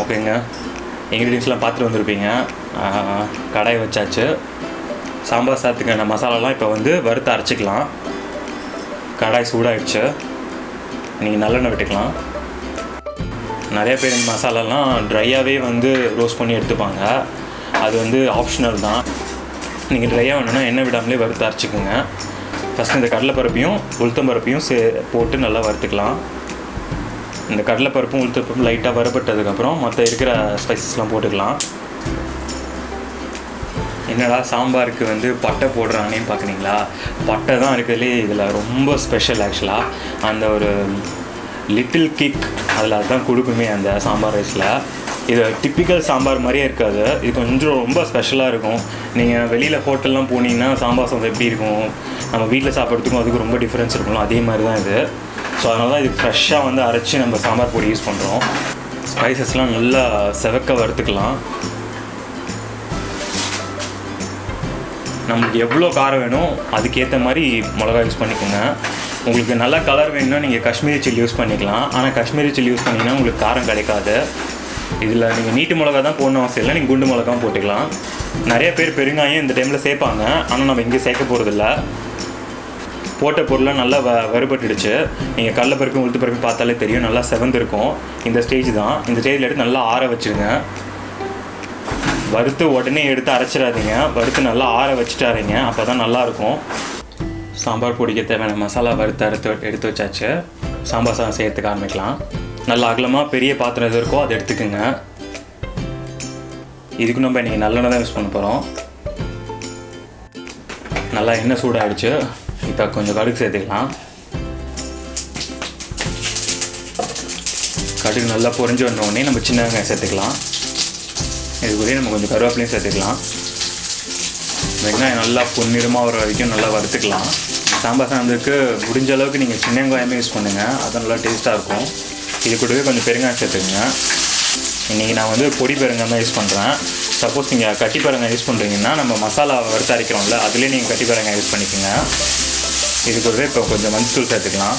ஓகேங்க, இன்க்ரீடியன்ஸ்லாம் பார்த்துட்டு வந்திருப்பீங்க. கடாய் வச்சாச்சு. சாம்பார் சாதத்துக்கான மசாலாலாம் இப்போ வந்து வறுத்து அரைச்சிக்கலாம். கடாய் சூடாகிடுச்சு. நீங்கள் நல்லெண்ணெய் விட்டுக்கலாம். நிறைய பேர் இந்த மசாலாலாம் ட்ரையாகவே வந்து ரோஸ்ட் பண்ணி எடுத்துப்பாங்க. அது வந்து ஆப்ஷனல் தான். நீங்கள் ட்ரையாக வேணும்னா எண்ணெய் விடாமலே வறுத்து அரைச்சிக்கோங்க. ஃபஸ்ட்டு இந்த கடலைப்பருப்பையும் உளுத்தம்பருப்பையும் போட்டு நல்லா வறுத்துக்கலாம். இந்த கடலைப்பருப்பும் உளுத்தப்பருப்பும் லைட்டாக வறுபட்டதுக்கப்புறம் மற்ற இருக்கிற ஸ்பைசஸ்லாம் போட்டுக்கலாம். என்னடா சாம்பாருக்கு வந்து பட்டை போடுறாங்கன்னு பார்க்குறீங்களா? பட்டை தான் இருக்கிறதுலே இதில் ரொம்ப ஸ்பெஷல். ஆக்சுவலாக அந்த ஒரு லிட்டில் கிக் அதில் அதுதான் கொடுக்குமே அந்த சாம்பார் ரைஸில். இது டிப்பிக்கல் சாம்பார் மாதிரியே இருக்காது. இது கொஞ்சம் ரொம்ப ஸ்பெஷலாக இருக்கும். நீங்கள் வெளியில் ஹோட்டல்லாம் போனீங்கன்னா சாம்பார் சாதம் எப்படி இருக்கும், நம்ம வீட்டில் சாப்பிட்றதுக்கும் அதுக்கு ரொம்ப டிஃப்ரென்ஸ் இருக்கும்ல, அதே மாதிரி தான் இது. ஸோ அதனால தான் இது ஃப்ரெஷ்ஷாக வந்து அரைச்சி நம்ம சாம்பார் பொடி யூஸ் பண்ணுறோம். ஸ்பைசஸ்லாம் நல்லா செவக்க வறுத்துக்கலாம். நம்மளுக்கு எவ்வளோ காரம் வேணும் அதுக்கேற்ற மாதிரி மிளகா யூஸ் பண்ணிக்கோங்க. உங்களுக்கு நல்ல கலர் வேணும்னா நீங்கள் காஷ்மீரி சில்லி யூஸ் பண்ணிக்கலாம். ஆனால் காஷ்மீரி சில்லி யூஸ் பண்ணிங்கன்னா உங்களுக்கு காரம் கிடைக்காது. இதில் நீங்கள் நீட்டு மிளகா தான் போடணும் அவசியம் இல்லை, நீங்கள் குண்டு மிளகாவும் போட்டுக்கலாம். நிறைய பேர் பெருங்காயம் இந்த டைமில் சேர்ப்பாங்க, ஆனால் நம்ம இங்கே சேர்க்க போகிறதில்ல. போட்ட பொருளாக நல்லா வறுபட்டுடுச்சு. நீங்கள் கடலைப்பருப்பு உளுத்தப்பருப்பு பார்த்தாலே தெரியும், நல்லா செவந்திருக்கும். இந்த ஸ்டேஜ் தான். இந்த ஸ்டேஜில் எடுத்து நல்லா ஆற வச்சுருங்க. வறுத்து உடனே எடுத்து அரைச்சிடாதீங்க, வறுத்து நல்லா ஆற வச்சுட்டு அரைங்க, அப்போ தான் நல்லாயிருக்கும். சாம்பார் பொடிக்க தேவையான மசாலா வறுத்து எடுத்து வச்சாச்சு. சாம்பார் சாதம் செய்யறதுக்கு ஆரம்பிக்கலாம். நல்லா அகலமாக பெரிய பாத்திரம் எது இருக்கோ அதை எடுத்துக்கோங்க. இதுக்கு நம்ம இன்றைக்கி நல்லெண்ணெய் தான் யூஸ் பண்ண போகிறோம். நல்லா எண்ணெய் சூடாகிடுச்சு. இப்போ கொஞ்சம் கடுகு சேர்த்துக்கலாம். கடுகு நல்லா பொரிஞ்சு வந்தோடனே நம்ம சின்ன வெங்காயம் சேர்த்துக்கலாம். இதுக்குள்ளேயே நம்ம கொஞ்சம் கருவேப்பிலையும் சேர்த்துக்கலாம். வெங்காயம் நல்லா பொன்னிறமாக வர வரைக்கும் நல்லா வறுத்துக்கலாம். சாம்பார் சாதத்துக்கு முடிஞ்ச அளவுக்கு நீங்கள் சின்ன வெங்காயமே யூஸ் பண்ணுங்கள், அது நல்லா டேஸ்ட்டாக இருக்கும். இது கூடவே கொஞ்சம் பெருங்காயம் சேர்த்துக்குங்க. இன்றைக்கி நான் வந்து பொடி பெருங்காயம் தான் யூஸ் பண்ணுறேன். சப்போஸ் நீங்கள் கட்டி பெருங்காயம் யூஸ் பண்ணுறீங்கன்னா நம்ம மசாலா வறுத்து அரைக்கிறோம்ல, அதுலேயே நீங்கள் கட்டி பெருங்காயம் யூஸ் பண்ணிக்கோங்க. இது கூடவே இப்போ கொஞ்சம் மஞ்சத்தூள் சேர்த்துக்கலாம்.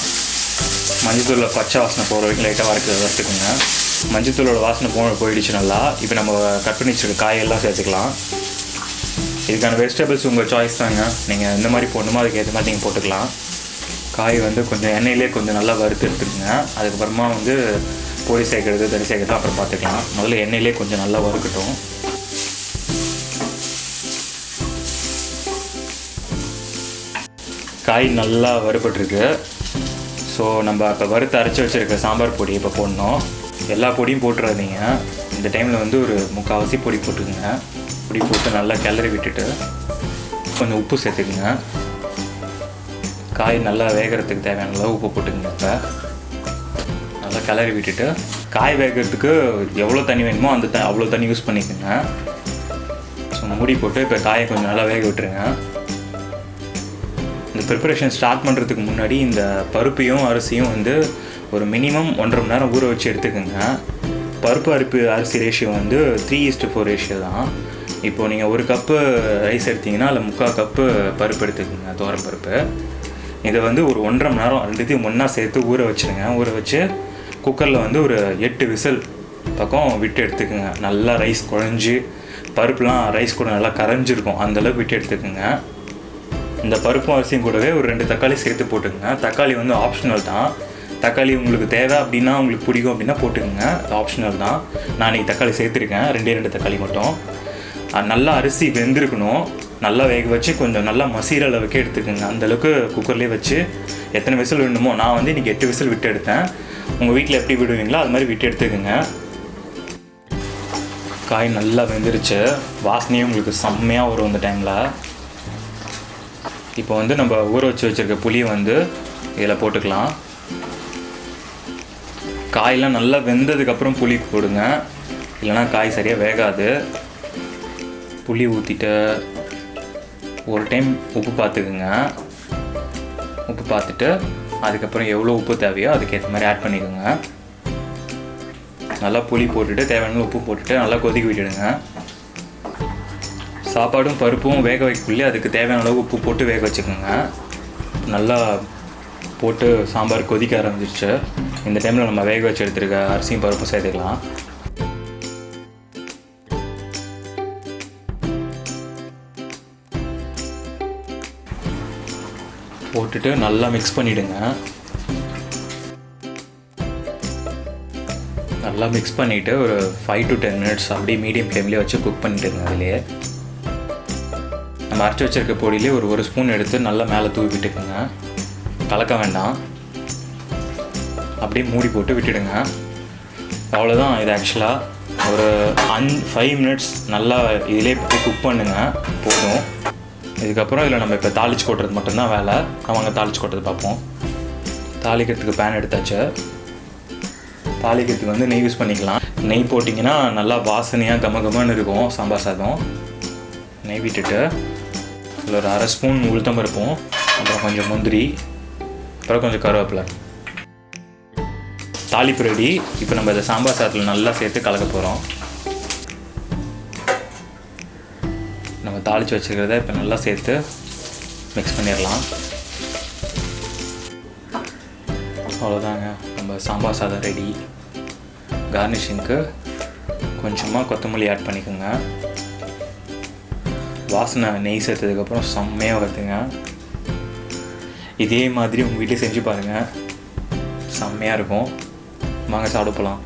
மஞ்சத்தூளில் பச்சை வாசனை போகிற வரைக்கும் லைட்டாக வறுத்துக்குங்க. மஞ்சத்தூளோட வாசனை போயிடுச்சு நல்லா. இப்போ நம்ம கட் பண்ணி வச்சுருக்க காயெல்லாம் சேர்த்துக்கலாம். இதுக்கான வெஜிடபிள்ஸ் உங்கள் சாய்ஸ் தாங்க, நீங்கள் எந்த மாதிரி போடணுமோ அதுக்கு ஏற்ற மாதிரி நீங்கள் போட்டுக்கலாம். காய் வந்து கொஞ்சம் எண்ணெயிலே கொஞ்சம் நல்லா வறுத்து எடுத்துக்குங்க. அதுக்கப்புறமா வந்து பொடி சேர்க்குறது தண்ணி சேர்க்குறது அப்புறம் பார்த்துக்கலாம். முதல்ல எண்ணெயிலே கொஞ்சம் நல்லா வறுக்கட்டும். காய் நல்லா வறுபட்டுருக்கு. ஸோ நம்ம இப்போ வறுத்து அரைச்சி வச்சுருக்க சாம்பார் பொடி இப்போ போடணும். எல்லா பொடியும் போட்டுறாதீங்க. இந்த டைமில் வந்து ஒரு முக்கால்வாசி பொடி போட்டுக்குங்க. பொடி போட்டு நல்லா கிளறி விட்டுட்டு கொஞ்சம் உப்பு சேர்த்துக்குங்க. காய் நல்லா வேகிறதுக்கு தேவையான அளவு உப்பு போட்டுக்குங்க. இப்போ நல்லா கிளறி விட்டுட்டு காய் வேகிறதுக்கு எவ்வளோ தண்ணி வேணுமோ அவ்வளோ தண்ணி யூஸ் பண்ணிக்கோங்க. ஸோ மூடி போட்டு இப்போ காயை கொஞ்சம் நல்லா வேக விட்டுருங்க. இந்த ப்ரிப்பரேஷன் ஸ்டார்ட் பண்ணுறதுக்கு முன்னாடி இந்த பருப்பையும் அரிசியும் வந்து ஒரு மினிமம் 1.5 மணி நேரம் ஊற வச்சு எடுத்துக்கோங்க. பருப்பு அரிசி ரேஷியோ வந்து 3:4 ரேஷியோ தான். இப்போது நீங்கள் 1 கப்பு ரைஸ் எடுத்திங்கன்னா அதில் 3/4 கப்பு பருப்பு எடுத்துக்கோங்க, துவரம் பருப்பு. இதை வந்து ஒரு 1.5 மணி நேரம் ரெண்டுத்தையும் ஒன்றா சேர்த்து ஊற வச்சுருங்க. ஊற வச்சு குக்கரில் வந்து ஒரு 8 விசில் பக்கம் விட்டு எடுத்துக்கோங்க. நல்லா ரைஸ் குழஞ்சி பருப்புலாம் ரைஸ் கூட நல்லா கரைஞ்சிருக்கும், அந்தளவுக்கு விட்டு எடுத்துக்கோங்க. இந்த பருப்பும் அரிசியும் கூடவே ஒரு 2 தக்காளி சேர்த்து போட்டுக்கோங்க. தக்காளி வந்து ஆப்ஷனல் தான். தக்காளி உங்களுக்கு தேவை அப்படின்னா, உங்களுக்கு பிடிக்கும் அப்படின்னா போட்டுக்கோங்க, ஆப்ஷனல் தான். நான் இன்றைக்கி தக்காளி சேர்த்துருக்கேன், 2 தக்காளி மட்டும். நல்லா அரிசி வெந்திருக்கணும். நல்லா வேக வச்சு கொஞ்சம் நல்லா மசீர அளவுக்கு எடுத்துக்கோங்க. அந்தளவுக்கு குக்கர்லேயே வச்சு எத்தனை விசில் வேணுமோ, நான் வந்து இன்றைக்கி 8 விசில் விட்டு எடுத்தேன். உங்கள் வீட்டில் எப்படி விடுவீங்களோ அது மாதிரி விட்டு எடுத்துக்கோங்க. காய் நல்லா வெந்துருச்சு. வாசனையும் உங்களுக்கு செம்மையாக வரும் இந்த டைமில். இப்போ வந்து நம்ம ஊற வச்சு வச்சுருக்க புளியை வந்து இதில் போட்டுக்கலாம். காயெல்லாம் நல்லா வெந்ததுக்கப்புறம் புளி போடுங்க, இல்லைனா காய் சரியாக வேகாது. புளி ஊற்றிட்டு ஒரு டைம் உப்பு பார்த்துக்குங்க. உப்பு பார்த்துட்டு அதுக்கப்புறம் எவ்வளோ உப்பு தேவையோ அதுக்கேற்ற மாதிரி ஆட் பண்ணிக்கோங்க. நல்லா புளி போட்டுட்டு தேவையான உப்பு போட்டுட்டு நல்லா கொதிக்க விட்டுடுங்க. சாப்பாடும் பருப்பும் வேக வைக்கக்குள்ளே அதுக்கு தேவையான அளவு உப்பு போட்டு வேக வச்சுக்கோங்க. நல்லா போட்டு சாம்பார் கொதிக்க ஆரம்பிச்சிருச்சு. இந்த டைமில் நம்ம வேக வச்சு எடுத்துருக்க அரிசியும் பருப்பும் சேர்த்துக்கலாம். போட்டுட்டு நல்லா மிக்ஸ் பண்ணிவிடுங்க. நல்லா மிக்ஸ் பண்ணிவிட்டு ஒரு 5 to 10 minutes அப்படியே மீடியம் ஃப்ளேம்லேயே வச்சு குக் பண்ணிவிடுங்க. அதிலே நம்ம அரைச்சி வச்சுருக்க பொடியிலே ஒரு ஸ்பூன் எடுத்து நல்லா மேலே தூவி விட்டுக்குங்க. கலக்க வேண்டாம், அப்படியே மூடி போட்டு விட்டுடுங்க. அவ்வளோதான். இது ஆக்சுவலாக ஒரு 5 minutes நல்லா இதிலே குக் பண்ணுங்க, போதும். இதுக்கப்புறம் இதில் நம்ம இப்போ தாளிச்சு கொட்டுறது மட்டும்தான் வேலை. நம்ம அங்கே தாளிச்சு கொட்டுறது பார்ப்போம். தாளிக்கிறதுக்கு பேன் எடுத்தாச்சு. தாளிக்கிறதுக்கு வந்து நெய் யூஸ் பண்ணிக்கலாம். நெய் போட்டிங்கன்னா நல்லா வாசனையாக கமகமன்னு இருக்கும் சாம்பார் சாதம். நெய் விட்டுட்டு அதில் ஒரு 1/2 ஸ்பூன் உளுத்தம்பருப்பும், அப்புறம் கொஞ்சம் முந்திரி, அப்புறம் கொஞ்சம் கருவேப்பிலை. தாளிப்பு ரெடி. இப்போ நம்ம இதை சாம்பார் சாதத்தில் நல்லா சேர்த்து கலக்க போகிறோம். நம்ம தாளித்து வச்சுக்கிறத இப்போ நல்லா சேர்த்து மிக்ஸ் பண்ணிடலாம். அவ்வளோதாங்க, நம்ம சாம்பார் சாதம் ரெடி. கார்னிஷிங்க்கு கொஞ்சமாக கொத்தமல்லி ஆட் பண்ணிக்கோங்க. வாசனை நெய் சேர்த்ததுக்கப்புறம் செம்மையாக வருதுங்க. இதே மாதிரி உங்கள் வீட்டில் செஞ்சு பாருங்கள், செம்மையாக இருக்கும். வாங்க சாப்பிட போகலாம்.